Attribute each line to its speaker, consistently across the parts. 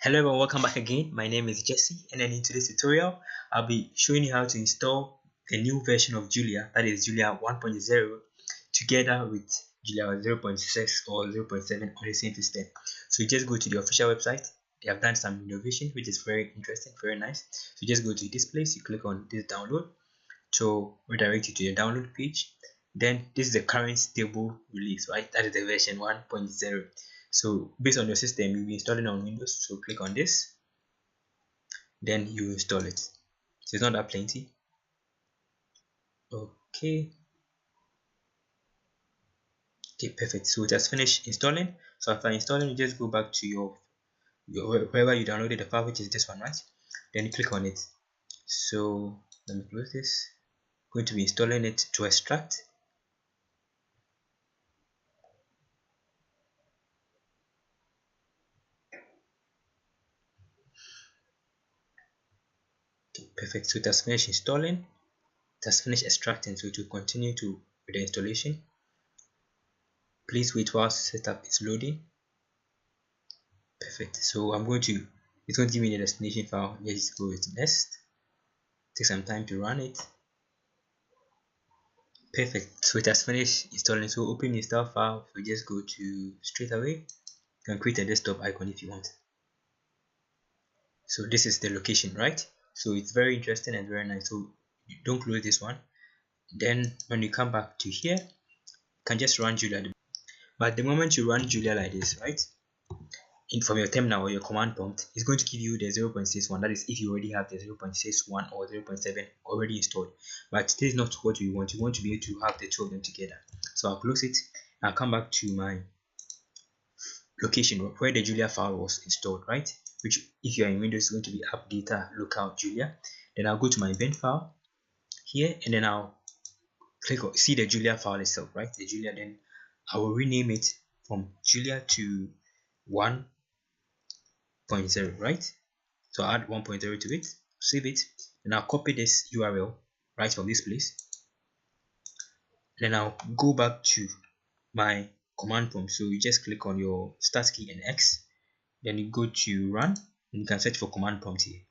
Speaker 1: Hello everyone, welcome back again. My name is Jesse, and then in today's tutorial I'll be showing you how to install the new version of Julia, that is Julia 1.0, together with Julia 0.6 or 0.7 on the same system. So you just go to the official website. They have done some innovation which is very interesting, very nice. So you just go to this place, you click on this download to redirect you to the download page. Then this is the current stable release, right? That is the version 1.0. So based on your system, you'll be installing on Windows. So click on this, then you install it. So it's not that plenty. Okay, perfect. So it has finished installing. So after installing, you just go back to your wherever you downloaded the file, which is this one, right? Then you click on it. So let me close this. I'm going to be installing it to extract. Okay, perfect. So it has finished installing. It has finished extracting. So it will continue with the installation. Please wait while setup is loading. Perfect. So it's going to give me the destination file. Let's go with next. Take some time to run it. Perfect. So it has finished installing. So open the install file. So just go to straight away. You can create a desktop icon if you want. So this is the location, right? So it's very interesting and very nice. So don't close this one. Then when you come back to here, you can just run Julia. But the moment you run Julia like this, right, from your terminal or your command prompt, it's going to give you the 0.61. That is if you already have the 0.61 or 0.7 already installed. But this is not what we want. You want to be able to have the two of them together. So I'll close it. I'll come back to my location where the Julia file was installed, right? Which, if you are in Windows, is going to be app data local Julia. Then I'll go to my bin file here, and then I'll click on see the Julia file itself, right? The Julia. Then I will rename it from Julia to 1.0, right? So I'll add 1.0 to it, save it, and I'll copy this URL right from this place. Then I'll go back to my command prompt. So you just click on your start key and X, then you go to run, and you can search for command prompt here,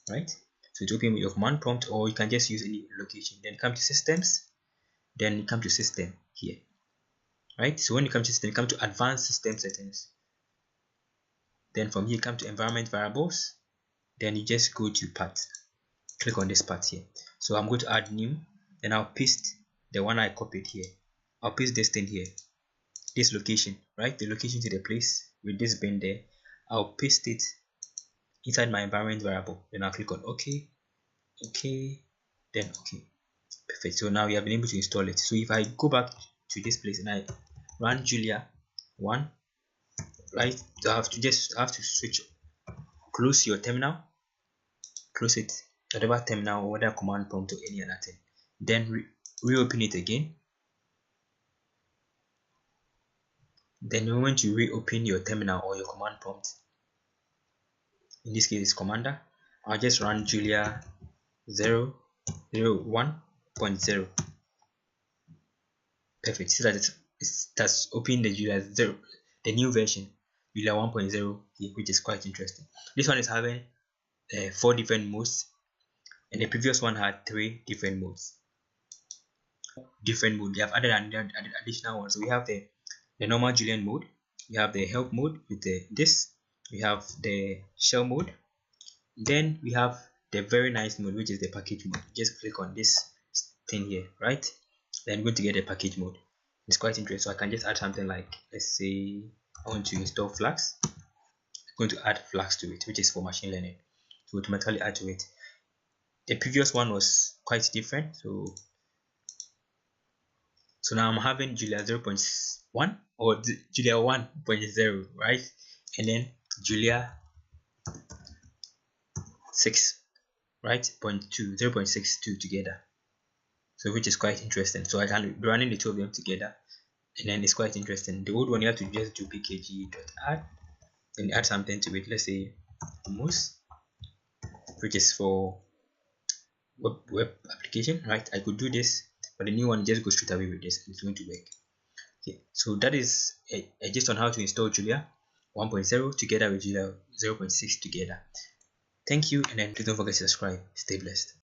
Speaker 1: right? So it's open with your command prompt, or you can just use any location. Then come to systems, then you come to system here, right? So when you come to system, you come to advanced system settings. Then from here, come to environment variables. Then you just go to path. Click on this part here. So I'm going to add new. Then I'll paste the one I copied here. I'll paste this thing here, this location, right? The location to the place with this bin there. I'll paste it inside my environment variable. Then I'll click on OK, then OK. Perfect. So now we have been able to install it. So if I go back to this place and I run Julia 1, right? So I have to switch, close your terminal, close it, whatever terminal or whatever command prompt or any other thing. Then reopen it again. Then the moment you reopen your terminal or your command prompt, in this case it's commander, I'll just run Julia 1.0. Perfect. See that that's opened the Julia 0, the new version, Julia 1.0 here, which is quite interesting. This one is having 4 different modes, and the previous one had 3 different modes. They have added additional ones. So we have the normal Julian mode, we have the help mode with this, we have the shell mode, then we have the very nice mode, which is the package mode. Just click on this thing here, right? Then I'm going to get a package mode. It's quite interesting. So I can just add something like, let's say I want to install Flask. I'm going to add Flask to it, which is for machine learning, to automatically add to it. The previous one was quite different, so now I'm having Julia 0.1 or Julia 1.0, right? And then Julia 6, right? 0.62 together. So which is quite interesting. So I can be running the two of them together, and then it's quite interesting. The old one, you have to just do pkg.add, then add something to it. Let's say moose, which is for web application, right? I could do this, but the new one just goes straight away with this. It's going to work. Okay, so that is a gist on how to install Julia 1.0 together with Julia 0.6 together. Thank you, and then please don't forget to subscribe. Stay blessed.